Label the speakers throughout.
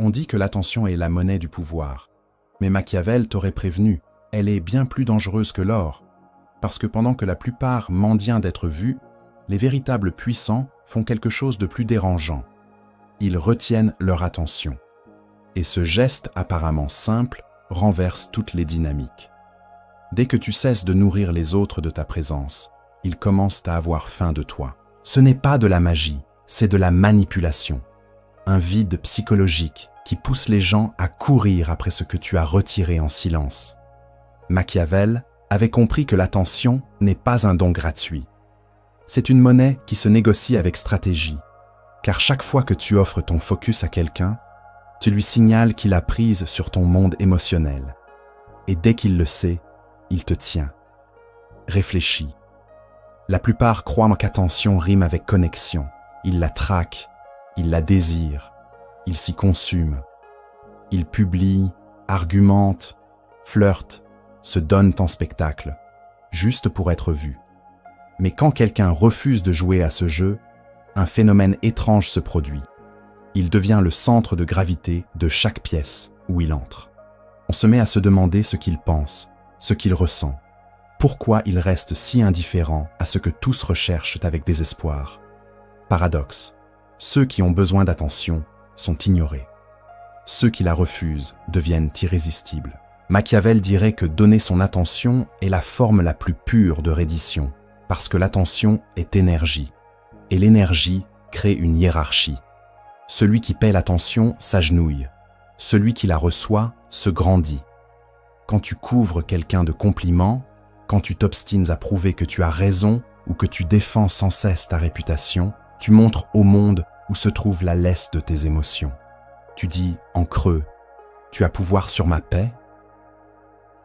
Speaker 1: On dit que l'attention est la monnaie du pouvoir. Mais Machiavel t'aurait prévenu, elle est bien plus dangereuse que l'or. Parce que pendant que la plupart mendient d'être vus, les véritables puissants font quelque chose de plus dérangeant. Ils retiennent leur attention. Et ce geste apparemment simple renverse toutes les dynamiques. Dès que tu cesses de nourrir les autres de ta présence, ils commencent à avoir faim de toi. Ce n'est pas de la magie, c'est de la manipulation. Un vide psychologique qui pousse les gens à courir après ce que tu as retiré en silence. Machiavel avait compris que l'attention n'est pas un don gratuit. C'est une monnaie qui se négocie avec stratégie, car chaque fois que tu offres ton focus à quelqu'un, tu lui signales qu'il a prise sur ton monde émotionnel. Et dès qu'il le sait, il te tient. Réfléchis. La plupart croient qu'attention rime avec connexion. Ils la traquent, ils la désirent, ils s'y consument. Ils publient, argumentent, flirtent, se donnent en spectacle, juste pour être vus. Mais quand quelqu'un refuse de jouer à ce jeu, un phénomène étrange se produit. Il devient le centre de gravité de chaque pièce où il entre. On se met à se demander ce qu'il pense, ce qu'il ressent. Pourquoi il reste si indifférent à ce que tous recherchent avec désespoir? Paradoxe, ceux qui ont besoin d'attention sont ignorés. Ceux qui la refusent deviennent irrésistibles. Machiavel dirait que donner son attention est la forme la plus pure de reddition, parce que l'attention est énergie, et l'énergie crée une hiérarchie. Celui qui paie l'attention s'agenouille, celui qui la reçoit se grandit. Quand tu couvres quelqu'un de compliments, quand tu t'obstines à prouver que tu as raison ou que tu défends sans cesse ta réputation, tu montres au monde où se trouve la laisse de tes émotions. Tu dis en creux, tu as pouvoir sur ma paix?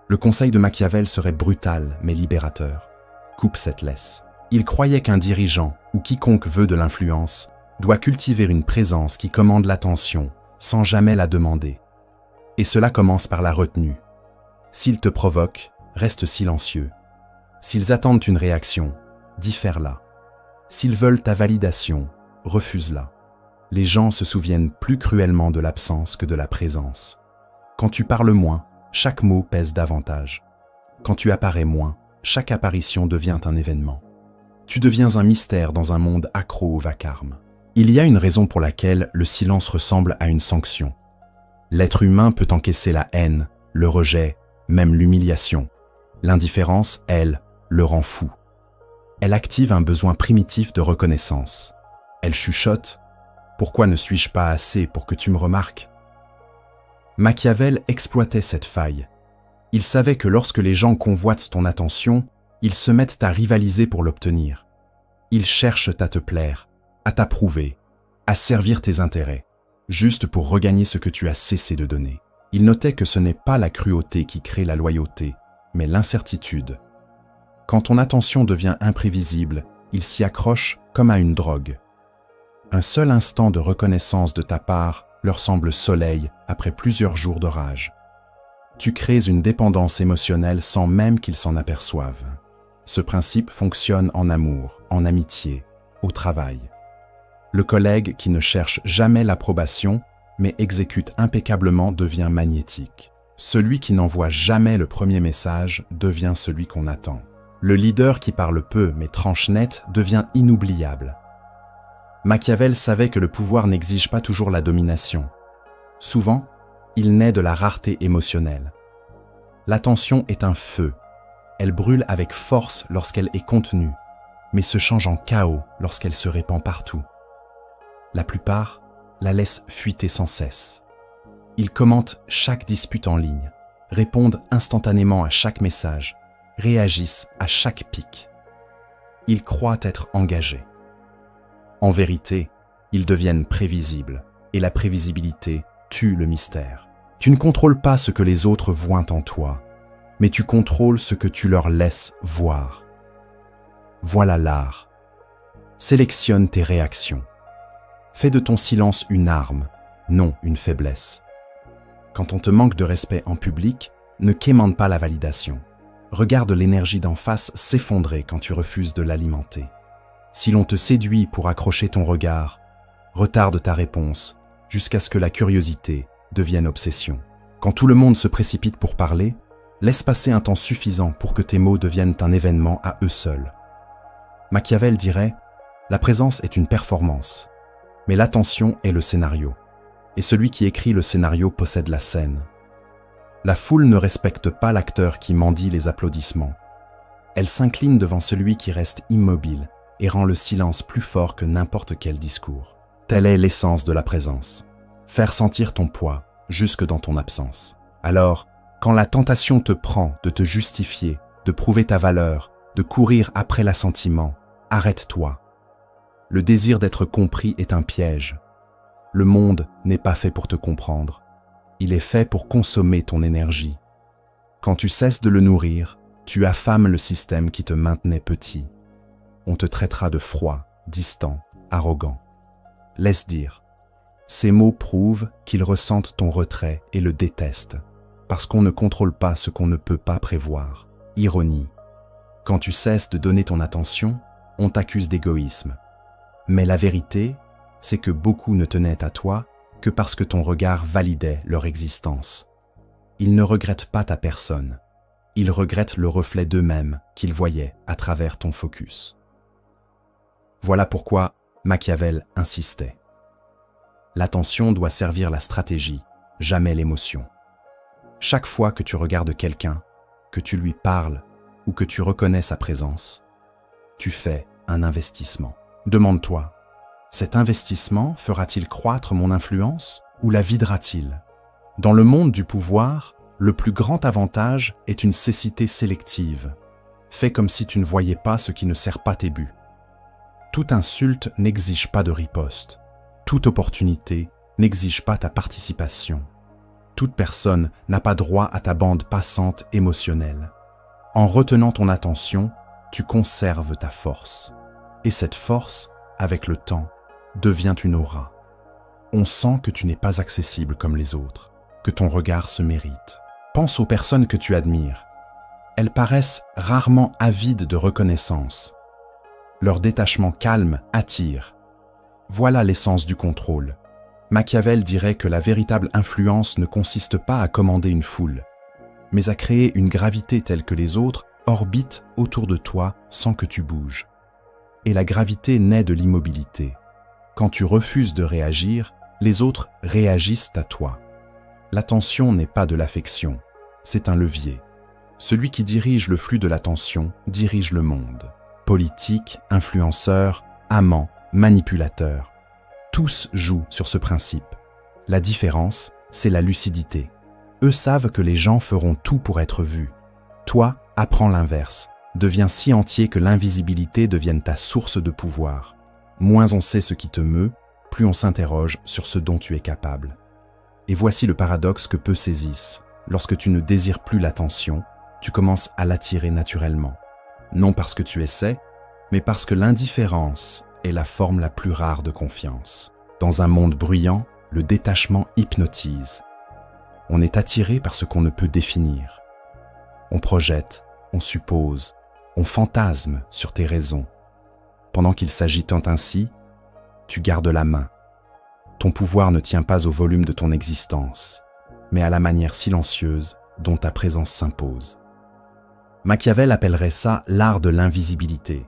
Speaker 1: Le conseil de Machiavel serait brutal mais libérateur. Coupe cette laisse. Il croyait qu'un dirigeant ou quiconque veut de l'influence doit cultiver une présence qui commande l'attention sans jamais la demander. Et cela commence par la retenue. S'ils te provoquent, reste silencieux. S'ils attendent une réaction, diffère-la. S'ils veulent ta validation, refuse-la. Les gens se souviennent plus cruellement de l'absence que de la présence. Quand tu parles moins, chaque mot pèse davantage. Quand tu apparais moins, chaque apparition devient un événement. Tu deviens un mystère dans un monde accro au vacarme. Il y a une raison pour laquelle le silence ressemble à une sanction. L'être humain peut encaisser la haine, le rejet, même l'humiliation. L'indifférence, elle, le rend fou. Elle active un besoin primitif de reconnaissance. Elle chuchote « Pourquoi ne suis-je pas assez pour que tu me remarques ?» Machiavel exploitait cette faille. Il savait que lorsque les gens convoitent ton attention, ils se mettent à rivaliser pour l'obtenir. Ils cherchent à te plaire, à t'approuver, à servir tes intérêts, juste pour regagner ce que tu as cessé de donner. Il notait que ce n'est pas la cruauté qui crée la loyauté, mais l'incertitude. Quand ton attention devient imprévisible, il s'y accroche comme à une drogue. Un seul instant de reconnaissance de ta part leur semble soleil après plusieurs jours d'orage. Tu crées une dépendance émotionnelle sans même qu'ils s'en aperçoivent. Ce principe fonctionne en amour, en amitié, au travail. Le collègue qui ne cherche jamais l'approbation, mais exécute impeccablement devient magnétique. Celui qui n'envoie jamais le premier message devient celui qu'on attend. Le leader qui parle peu mais tranche net devient inoubliable. Machiavel savait que le pouvoir n'exige pas toujours la domination. Souvent, il naît de la rareté émotionnelle. L'attention est un feu. Elle brûle avec force lorsqu'elle est contenue, mais se change en chaos lorsqu'elle se répand partout. La plupart la laissent fuiter sans cesse. Ils commentent chaque dispute en ligne, répondent instantanément à chaque message, réagissent à chaque pic. Ils croient être engagés. En vérité, ils deviennent prévisibles, et la prévisibilité tue le mystère. Tu ne contrôles pas ce que les autres voient en toi, mais tu contrôles ce que tu leur laisses voir. Voilà l'art. Sélectionne tes réactions. Fais de ton silence une arme, non une faiblesse. Quand on te manque de respect en public, ne quémande pas la validation. Regarde l'énergie d'en face s'effondrer quand tu refuses de l'alimenter. Si l'on te séduit pour accrocher ton regard, retarde ta réponse, jusqu'à ce que la curiosité devienne obsession. Quand tout le monde se précipite pour parler, laisse passer un temps suffisant pour que tes mots deviennent un événement à eux seuls. Machiavel dirait « La présence est une performance, mais l'attention est le scénario, et celui qui écrit le scénario possède la scène. » La foule ne respecte pas l'acteur qui mendie les applaudissements. Elle s'incline devant celui qui reste immobile et rend le silence plus fort que n'importe quel discours. Telle est l'essence de la présence. Faire sentir ton poids jusque dans ton absence. Alors, quand la tentation te prend de te justifier, de prouver ta valeur, de courir après l'assentiment, arrête-toi. Le désir d'être compris est un piège. Le monde n'est pas fait pour te comprendre. Il est fait pour consommer ton énergie. Quand tu cesses de le nourrir, tu affames le système qui te maintenait petit. On te traitera de froid, distant, arrogant. Laisse dire. Ces mots prouvent qu'ils ressentent ton retrait et le détestent, parce qu'on ne contrôle pas ce qu'on ne peut pas prévoir. Ironie. Quand tu cesses de donner ton attention, on t'accuse d'égoïsme. Mais la vérité, c'est que beaucoup ne tenaient à toi que parce que ton regard validait leur existence. Ils ne regrettent pas ta personne. Ils regrettent le reflet d'eux-mêmes qu'ils voyaient à travers ton focus. Voilà pourquoi Machiavel insistait. L'attention doit servir la stratégie, jamais l'émotion. Chaque fois que tu regardes quelqu'un, que tu lui parles ou que tu reconnais sa présence, tu fais un investissement. Demande-toi, cet investissement fera-t-il croître mon influence ou la videra-t-il? Dans le monde du pouvoir, le plus grand avantage est une cécité sélective. Fais comme si tu ne voyais pas ce qui ne sert pas tes buts. Toute insulte n'exige pas de riposte. Toute opportunité n'exige pas ta participation. Toute personne n'a pas droit à ta bande passante émotionnelle. En retenant ton attention, tu conserves ta force. Et cette force, avec le temps, devient une aura. On sent que tu n'es pas accessible comme les autres, que ton regard se mérite. Pense aux personnes que tu admires. Elles paraissent rarement avides de reconnaissance. Leur détachement calme attire. Voilà l'essence du contrôle. Machiavel dirait que la véritable influence ne consiste pas à commander une foule, mais à créer une gravité telle que les autres orbitent autour de toi sans que tu bouges. Et la gravité naît de l'immobilité. Quand tu refuses de réagir, les autres réagissent à toi. L'attention n'est pas de l'affection, c'est un levier. Celui qui dirige le flux de l'attention dirige le monde. Politique, influenceurs, amants, manipulateurs. Tous jouent sur ce principe. La différence, c'est la lucidité. Eux savent que les gens feront tout pour être vus. Toi, apprends l'inverse. Deviens si entier que l'invisibilité devienne ta source de pouvoir. Moins on sait ce qui te meut, plus on s'interroge sur ce dont tu es capable. Et voici le paradoxe que peu saisissent. Lorsque tu ne désires plus l'attention, tu commences à l'attirer naturellement. Non parce que tu essaies, mais parce que l'indifférence est la forme la plus rare de confiance. Dans un monde bruyant, le détachement hypnotise. On est attiré par ce qu'on ne peut définir. On projette, on suppose, on fantasme sur tes raisons. Pendant qu'ils s'agitent ainsi, tu gardes la main. Ton pouvoir ne tient pas au volume de ton existence, mais à la manière silencieuse dont ta présence s'impose. Machiavel appellerait ça l'art de l'invisibilité.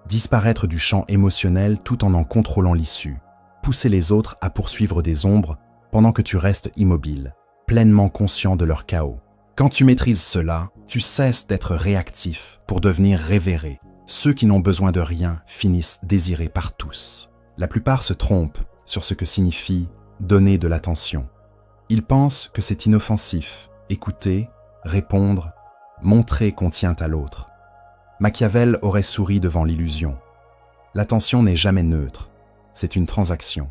Speaker 1: Disparaître du champ émotionnel tout en contrôlant l'issue. Pousser les autres à poursuivre des ombres pendant que tu restes immobile, pleinement conscient de leur chaos. Quand tu maîtrises cela, tu cesses d'être réactif pour devenir révéré. Ceux qui n'ont besoin de rien finissent désirés par tous. La plupart se trompent sur ce que signifie donner de l'attention. Ils pensent que c'est inoffensif, écouter, répondre, montrer qu'on tient à l'autre. Machiavel aurait souri devant l'illusion. L'attention n'est jamais neutre, c'est une transaction.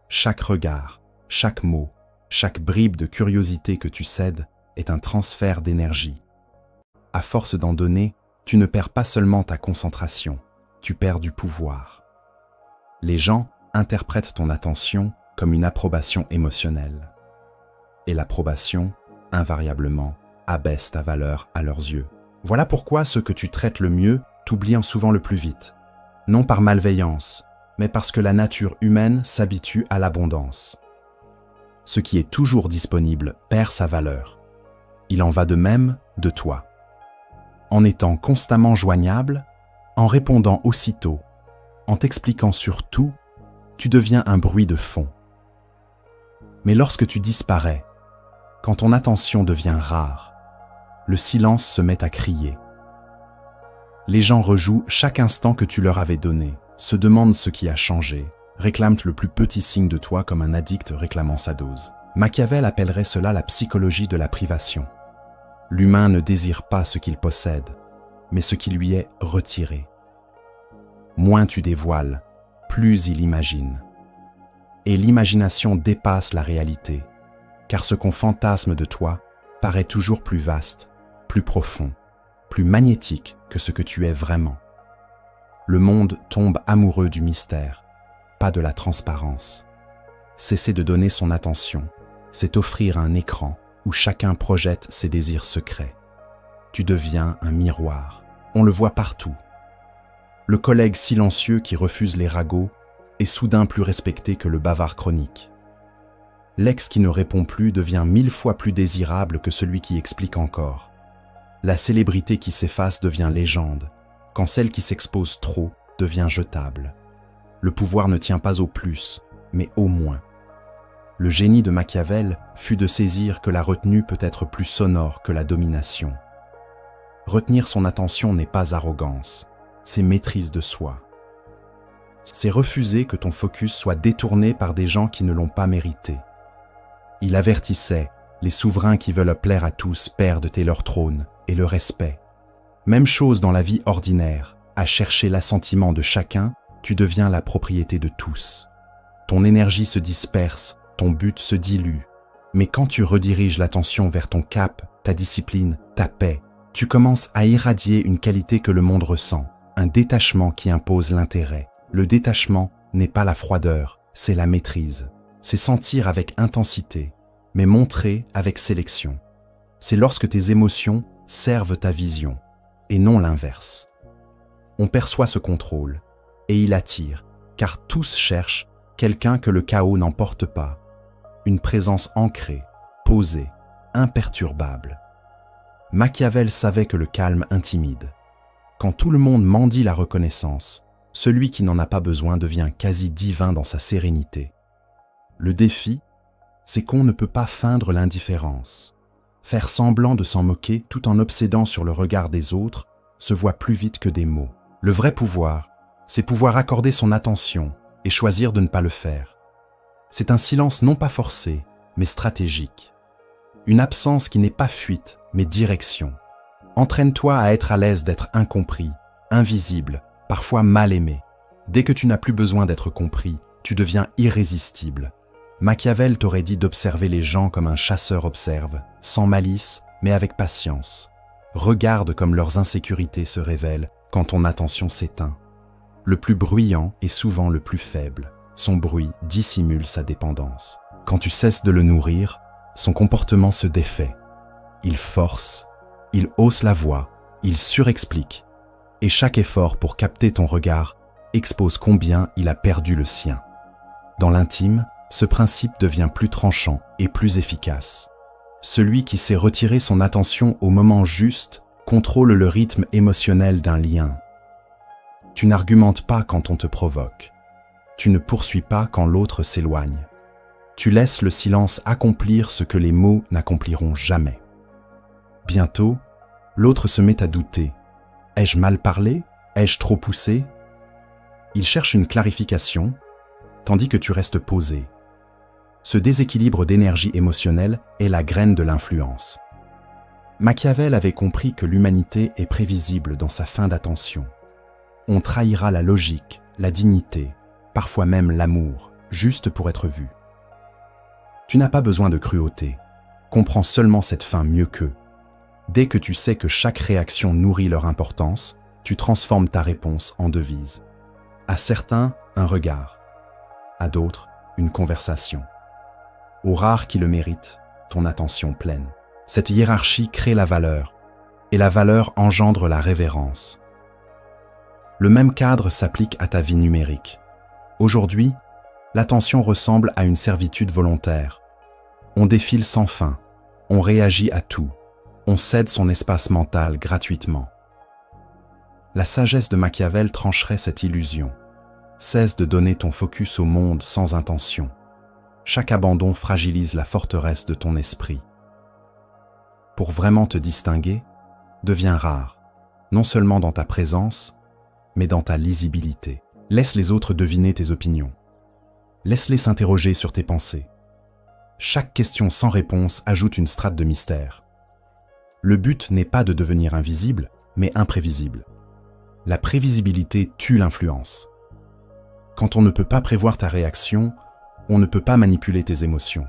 Speaker 1: Chaque regard, chaque mot, chaque bribe de curiosité que tu cèdes est un transfert d'énergie. À force d'en donner, tu ne perds pas seulement ta concentration, tu perds du pouvoir. Les gens interprètent ton attention comme une approbation émotionnelle. Et l'approbation, invariablement, abaisse ta valeur à leurs yeux. Voilà pourquoi ceux que tu traites le mieux t'oublient souvent le plus vite. Non par malveillance, mais parce que la nature humaine s'habitue à l'abondance. ce qui est toujours disponible perd sa valeur. Il en va de même de toi. En étant constamment joignable, en répondant aussitôt, en t'expliquant sur tout, tu deviens un bruit de fond. Mais lorsque tu disparais, quand ton attention devient rare, le silence se met à crier. Les gens rejouent chaque instant que tu leur avais donné, se demandent ce qui a changé, réclament le plus petit signe de toi comme un addict réclamant sa dose. Machiavel appellerait cela la psychologie de la privation. L'humain ne désire pas ce qu'il possède, mais ce qui lui est retiré. Moins tu dévoiles, plus il imagine. Et l'imagination dépasse la réalité, car ce qu'on fantasme de toi paraît toujours plus vaste, plus profond, plus magnétique que ce que tu es vraiment. Le monde tombe amoureux du mystère, pas de la transparence. Cesser de donner son attention, c'est offrir un écran où chacun projette ses désirs secrets. Tu deviens un miroir, on le voit partout. Le collègue silencieux qui refuse les ragots est soudain plus respecté que le bavard chronique. L'ex qui ne répond plus devient 1000 fois plus désirable que celui qui explique encore. La célébrité qui s'efface devient légende, quand celle qui s'expose trop devient jetable. Le pouvoir ne tient pas au plus, mais au moins. Le génie de Machiavel fut de saisir que la retenue peut être plus sonore que la domination. Retenir son attention n'est pas arrogance, c'est maîtrise de soi. C'est refuser que ton focus soit détourné par des gens qui ne l'ont pas mérité. Il avertissait, les souverains qui veulent plaire à tous perdent leur trône et le respect. Même chose dans la vie ordinaire, à chercher l'assentiment de chacun, tu deviens la propriété de tous. Ton énergie se disperse, ton but se dilue. Mais quand tu rediriges l'attention vers ton cap, ta discipline, ta paix, tu commences à irradier une qualité que le monde ressent, un détachement qui impose l'intérêt. Le détachement n'est pas la froideur, c'est la maîtrise. C'est sentir avec intensité, mais montrer avec sélection. C'est lorsque tes émotions servent ta vision, et non l'inverse. On perçoit ce contrôle, et il attire, car tous cherchent quelqu'un que le chaos n'emporte pas. Une présence ancrée, posée, imperturbable. Machiavel savait que le calme intimide. Quand tout le monde mendie la reconnaissance, celui qui n'en a pas besoin devient quasi divin dans sa sérénité. Le défi, c'est qu'on ne peut pas feindre l'indifférence. Faire semblant de s'en moquer tout en obsédant sur le regard des autres se voit plus vite que des mots. Le vrai pouvoir, c'est pouvoir accorder son attention et choisir de ne pas le faire. C'est un silence non pas forcé, mais stratégique. Une absence qui n'est pas fuite, mais direction. Entraîne-toi à être à l'aise d'être incompris, invisible, parfois mal aimé. Dès que tu n'as plus besoin d'être compris, tu deviens irrésistible. Machiavel t'aurait dit d'observer les gens comme un chasseur observe, sans malice, mais avec patience. Regarde comme leurs insécurités se révèlent quand ton attention s'éteint. Le plus bruyant est souvent le plus faible. Son bruit dissimule sa dépendance. Quand tu cesses de le nourrir, son comportement se défait. Il force, il hausse la voix, il surexplique. Et chaque effort pour capter ton regard expose combien il a perdu le sien. Dans l'intime, ce principe devient plus tranchant et plus efficace. Celui qui sait retirer son attention au moment juste contrôle le rythme émotionnel d'un lien. Tu n'argumentes pas quand on te provoque. Tu ne poursuis pas quand l'autre s'éloigne. Tu laisses le silence accomplir ce que les mots n'accompliront jamais. Bientôt, l'autre se met à douter. Ai-je mal parlé? Ai-je trop poussé? Il cherche une clarification, tandis que tu restes posé. Ce déséquilibre d'énergie émotionnelle est la graine de l'influence. Machiavel avait compris que l'humanité est prévisible dans sa fin d'attention. On trahira la logique, la dignité, parfois même l'amour, juste pour être vu. Tu n'as pas besoin de cruauté. Comprends seulement cette fin mieux qu'eux. Dès que tu sais que chaque réaction nourrit leur importance, tu transformes ta réponse en devise. À certains, un regard. À d'autres, une conversation. Aux rares qui le méritent, ton attention pleine. Cette hiérarchie crée la valeur, et la valeur engendre la révérence. Le même cadre s'applique à ta vie numérique. Aujourd'hui, l'attention ressemble à une servitude volontaire. On défile sans fin, on réagit à tout, on cède son espace mental gratuitement. La sagesse de Machiavel trancherait cette illusion. Cesse de donner ton focus au monde sans intention. Chaque abandon fragilise la forteresse de ton esprit. Pour vraiment te distinguer, deviens rare, non seulement dans ta présence, mais dans ta lisibilité. Laisse les autres deviner tes opinions. Laisse-les s'interroger sur tes pensées. Chaque question sans réponse ajoute une strate de mystère. Le but n'est pas de devenir invisible, mais imprévisible. La prévisibilité tue l'influence. Quand on ne peut pas prévoir ta réaction, on ne peut pas manipuler tes émotions.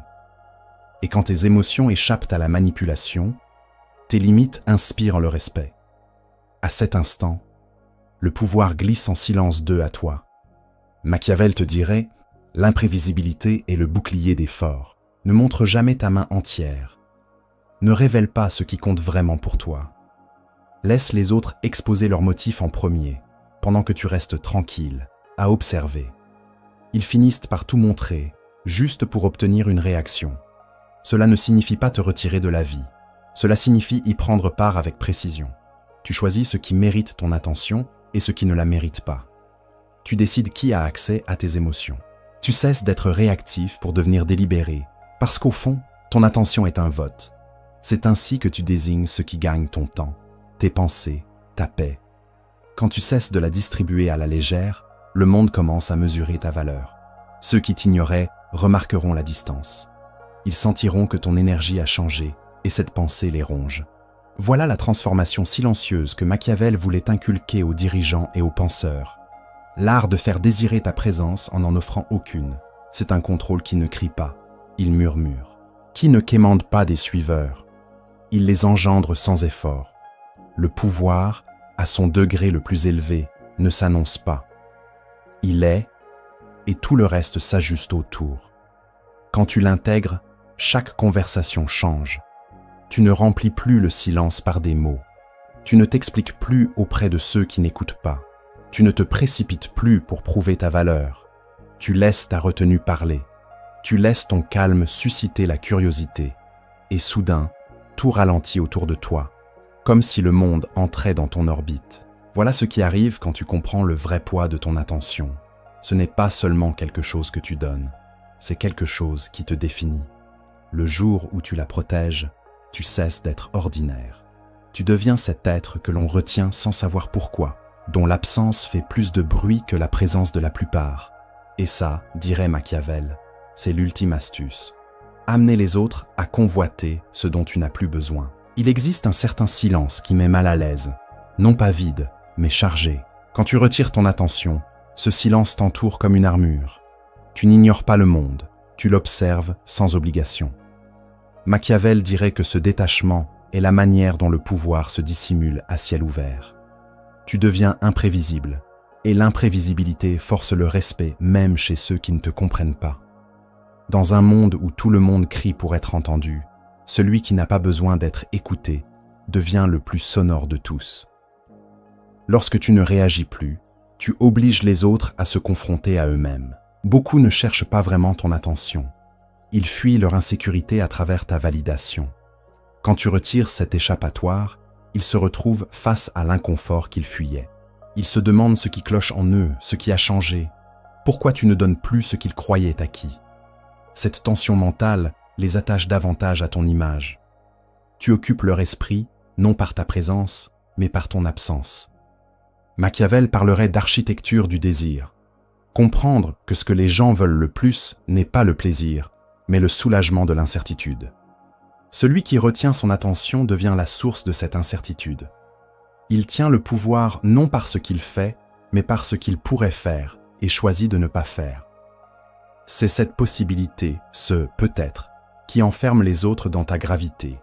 Speaker 1: Et quand tes émotions échappent à la manipulation, tes limites inspirent le respect. À cet instant, le pouvoir glisse en silence d'eux à toi. Machiavel te dirait « L'imprévisibilité est le bouclier des forts. Ne montre jamais ta main entière. Ne révèle pas ce qui compte vraiment pour toi. Laisse les autres exposer leurs motifs en premier, pendant que tu restes tranquille, à observer. Ils finissent par tout montrer, juste pour obtenir une réaction. Cela ne signifie pas te retirer de la vie. Cela signifie y prendre part avec précision. Tu choisis ce qui mérite ton attention et ce qui ne la mérite pas. Tu décides qui a accès à tes émotions. Tu cesses d'être réactif pour devenir délibéré, parce qu'au fond, ton attention est un vote. C'est ainsi que tu désignes ce qui gagne ton temps, tes pensées, ta paix. Quand tu cesses de la distribuer à la légère, le monde commence à mesurer ta valeur. Ceux qui t'ignoraient remarqueront la distance. Ils sentiront que ton énergie a changé et cette pensée les ronge. Voilà la transformation silencieuse que Machiavel voulait inculquer aux dirigeants et aux penseurs. L'art de faire désirer ta présence en n'en offrant aucune. C'est un contrôle qui ne crie pas, il murmure. Qui ne quémande pas des suiveurs? Il les engendre sans effort. Le pouvoir, à son degré le plus élevé, ne s'annonce pas. Il est, et tout le reste s'ajuste autour. Quand tu l'intègres, chaque conversation change. Tu ne remplis plus le silence par des mots. Tu ne t'expliques plus auprès de ceux qui n'écoutent pas. Tu ne te précipites plus pour prouver ta valeur. Tu laisses ta retenue parler. Tu laisses ton calme susciter la curiosité. Et soudain, tout ralentit autour de toi, comme si le monde entrait dans ton orbite. Voilà ce qui arrive quand tu comprends le vrai poids de ton attention. Ce n'est pas seulement quelque chose que tu donnes, c'est quelque chose qui te définit. Le jour où tu la protèges, tu cesses d'être ordinaire. Tu deviens cet être que l'on retient sans savoir pourquoi, dont l'absence fait plus de bruit que la présence de la plupart. Et ça, dirait Machiavel, c'est l'ultime astuce. Amener les autres à convoiter ce dont tu n'as plus besoin. Il existe un certain silence qui met mal à l'aise, non pas vide, mais chargé. Quand tu retires ton attention, ce silence t'entoure comme une armure. Tu n'ignores pas le monde, tu l'observes sans obligation. Machiavel dirait que ce détachement est la manière dont le pouvoir se dissimule à ciel ouvert. Tu deviens imprévisible, et l'imprévisibilité force le respect même chez ceux qui ne te comprennent pas. Dans un monde où tout le monde crie pour être entendu, celui qui n'a pas besoin d'être écouté devient le plus sonore de tous. Lorsque tu ne réagis plus, tu obliges les autres à se confronter à eux-mêmes. Beaucoup ne cherchent pas vraiment ton attention. Ils fuient leur insécurité à travers ta validation. Quand tu retires cet échappatoire, ils se retrouvent face à l'inconfort qu'ils fuyaient. Ils se demandent ce qui cloche en eux, ce qui a changé. Pourquoi tu ne donnes plus ce qu'ils croyaient acquis? Cette tension mentale les attache davantage à ton image. Tu occupes leur esprit, non par ta présence, mais par ton absence. Machiavel parlerait d'architecture du désir. Comprendre que ce que les gens veulent le plus n'est pas le plaisir, mais le soulagement de l'incertitude. Celui qui retient son attention devient la source de cette incertitude. Il tient le pouvoir non par ce qu'il fait, mais par ce qu'il pourrait faire et choisit de ne pas faire. C'est cette possibilité, ce « peut-être », qui enferme les autres dans ta gravité.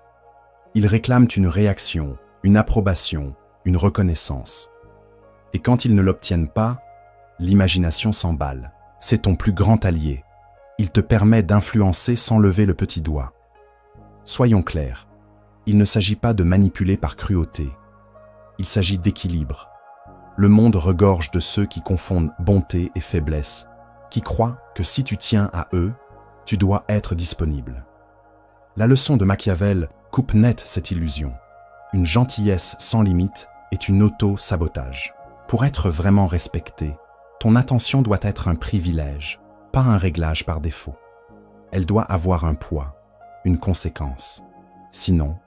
Speaker 1: Ils réclament une réaction, une approbation, une reconnaissance. Et quand ils ne l'obtiennent pas, l'imagination s'emballe. C'est ton plus grand allié. Il te permet d'influencer sans lever le petit doigt. Soyons clairs, il ne s'agit pas de manipuler par cruauté. Il s'agit d'équilibre. Le monde regorge de ceux qui confondent bonté et faiblesse, qui croient que si tu tiens à eux, tu dois être disponible. La leçon de Machiavel coupe net cette illusion. Une gentillesse sans limite est une auto-sabotage. Pour être vraiment respecté, ton attention doit être un privilège, pas un réglage par défaut. Elle doit avoir un poids, une conséquence. Sinon,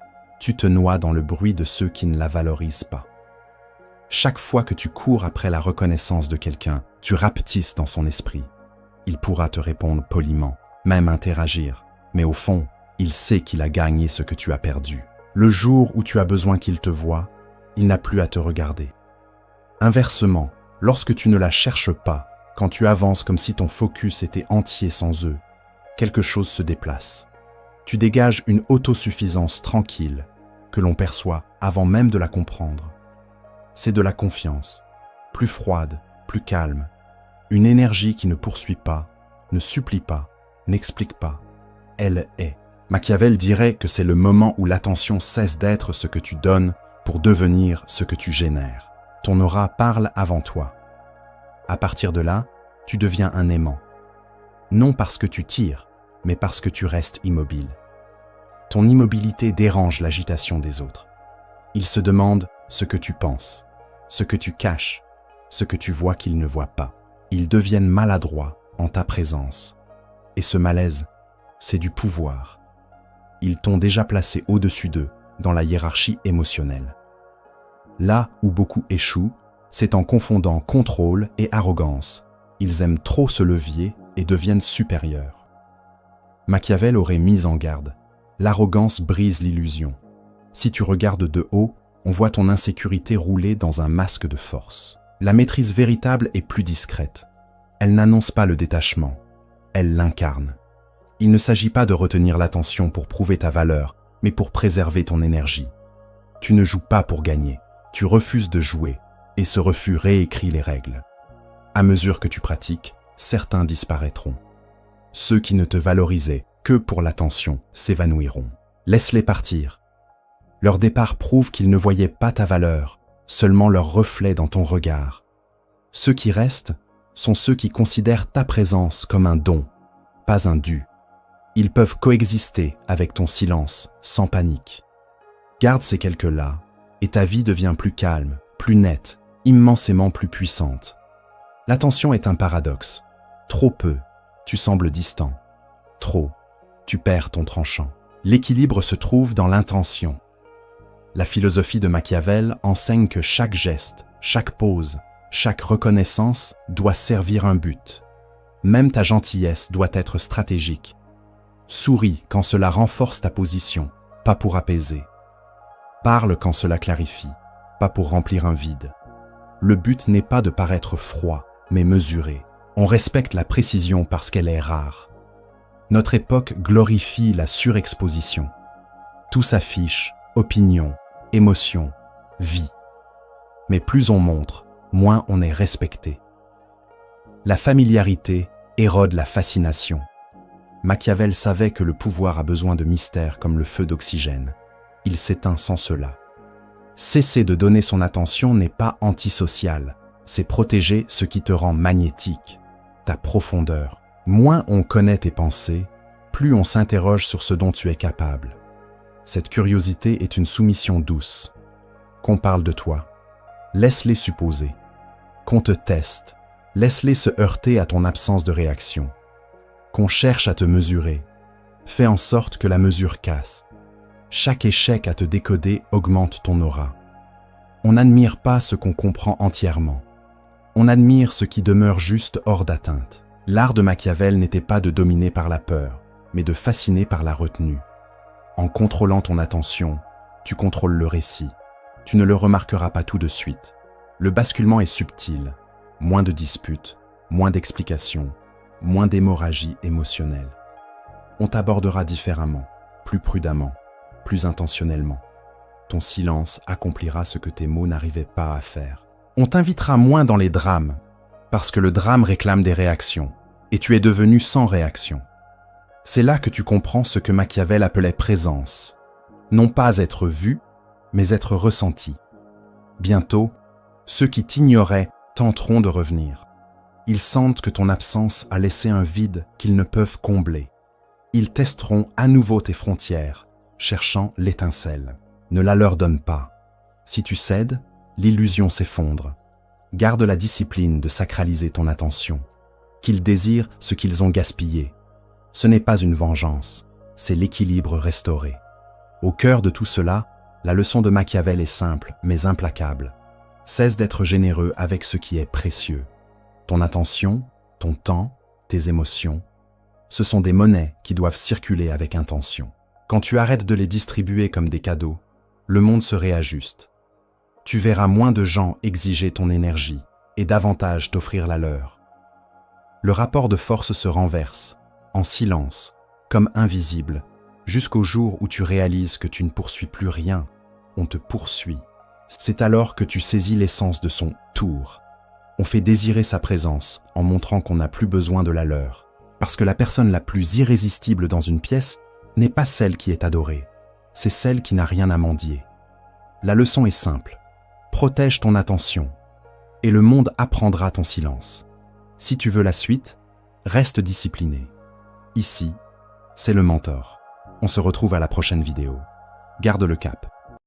Speaker 1: tu te noies dans le bruit de ceux qui ne la valorisent pas. Chaque fois que tu cours après la reconnaissance de quelqu'un, tu rapetisses dans son esprit. Il pourra te répondre poliment, même interagir, mais au fond, il sait qu'il a gagné ce que tu as perdu. Le jour où tu as besoin qu'il te voie, il n'a plus à te regarder. Inversement, lorsque tu ne la cherches pas, quand tu avances comme si ton focus était entier sans eux, quelque chose se déplace. Tu dégages une autosuffisance tranquille que l'on perçoit avant même de la comprendre. C'est de la confiance, plus froide, plus calme, une énergie qui ne poursuit pas, ne supplie pas, n'explique pas. Elle est. Machiavel dirait que c'est le moment où l'attention cesse d'être ce que tu donnes pour devenir ce que tu génères. Ton aura parle avant toi. À partir de là, tu deviens un aimant. Non parce que tu tires, mais parce que tu restes immobile. Ton immobilité dérange l'agitation des autres. Ils se demandent ce que tu penses, ce que tu caches, ce que tu vois qu'ils ne voient pas. Ils deviennent maladroits en ta présence. Et ce malaise, c'est du pouvoir. Ils t'ont déjà placé au-dessus d'eux dans la hiérarchie émotionnelle. Là où beaucoup échouent, c'est en confondant contrôle et arrogance. Ils aiment trop ce levier et deviennent supérieurs. Machiavel aurait mis en garde. L'arrogance brise l'illusion. Si tu regardes de haut, on voit ton insécurité rouler dans un masque de force. La maîtrise véritable est plus discrète. Elle n'annonce pas le détachement, elle l'incarne. Il ne s'agit pas de retenir l'attention pour prouver ta valeur, mais pour préserver ton énergie. Tu ne joues pas pour gagner, tu refuses de jouer, et ce refus réécrit les règles. À mesure que tu pratiques, certains disparaîtront. Ceux qui ne te valorisaient que pour l'attention s'évanouiront. Laisse-les partir. Leur départ prouve qu'ils ne voyaient pas ta valeur, seulement leur reflet dans ton regard. Ceux qui restent sont ceux qui considèrent ta présence comme un don, pas un dû. Ils peuvent coexister avec ton silence, sans panique. Garde ces quelques-là, et ta vie devient plus calme, plus nette, immensément plus puissante. L'attention est un paradoxe. Trop peu, tu sembles distant. Trop, tu perds ton tranchant. L'équilibre se trouve dans l'intention. La philosophie de Machiavel enseigne que chaque geste, chaque pose, chaque reconnaissance doit servir un but. Même ta gentillesse doit être stratégique. Souris quand cela renforce ta position, pas pour apaiser. Parle quand cela clarifie, pas pour remplir un vide. Le but n'est pas de paraître froid, mais mesuré. On respecte la précision parce qu'elle est rare. Notre époque glorifie la surexposition. Tout s'affiche, opinion, émotion, vie. Mais plus on montre, moins on est respecté. La familiarité érode la fascination. Machiavel savait que le pouvoir a besoin de mystère comme le feu d'oxygène. Il s'éteint sans cela. Cesser de donner son attention n'est pas antisocial, c'est protéger ce qui te rend magnétique, ta profondeur. Moins on connaît tes pensées, plus on s'interroge sur ce dont tu es capable. Cette curiosité est une soumission douce. Qu'on parle de toi, laisse-les supposer. Qu'on te teste, laisse-les se heurter à ton absence de réaction. Qu'on cherche à te mesurer, fais en sorte que la mesure casse. Chaque échec à te décoder augmente ton aura. On n'admire pas ce qu'on comprend entièrement. On admire ce qui demeure juste hors d'atteinte. L'art de Machiavel n'était pas de dominer par la peur, mais de fasciner par la retenue. En contrôlant ton attention, tu contrôles le récit. Tu ne le remarqueras pas tout de suite. Le basculement est subtil. Moins de disputes, moins d'explications, moins d'hémorragie émotionnelle. On t'abordera différemment, plus prudemment, plus intentionnellement. Ton silence accomplira ce que tes mots n'arrivaient pas à faire. On t'invitera moins dans les drames, parce que le drame réclame des réactions, et tu es devenu sans réaction. C'est là que tu comprends ce que Machiavel appelait présence. Non pas être vu, mais être ressenti. Bientôt, ceux qui t'ignoraient tenteront de revenir. Ils sentent que ton absence a laissé un vide qu'ils ne peuvent combler. Ils testeront à nouveau tes frontières, cherchant l'étincelle. Ne la leur donne pas. Si tu cèdes, l'illusion s'effondre. Garde la discipline de sacraliser ton attention. Qu'ils désirent ce qu'ils ont gaspillé. Ce n'est pas une vengeance, c'est l'équilibre restauré. Au cœur de tout cela, la leçon de Machiavel est simple, mais implacable. Cesse d'être généreux avec ce qui est précieux. Ton attention, ton temps, tes émotions, ce sont des monnaies qui doivent circuler avec intention. Quand tu arrêtes de les distribuer comme des cadeaux, le monde se réajuste. Tu verras moins de gens exiger ton énergie et davantage t'offrir la leur. Le rapport de force se renverse, en silence, comme invisible, jusqu'au jour où tu réalises que tu ne poursuis plus rien, on te poursuit. C'est alors que tu saisis l'essence de son tour. On fait désirer sa présence en montrant qu'on n'a plus besoin de la leur. Parce que la personne la plus irrésistible dans une pièce n'est pas celle qui est adorée, c'est celle qui n'a rien à mendier. La leçon est simple. Protège ton attention, et le monde apprendra ton silence. Si tu veux la suite, reste discipliné. Ici, c'est le mentor. On se retrouve à la prochaine vidéo. Garde le cap.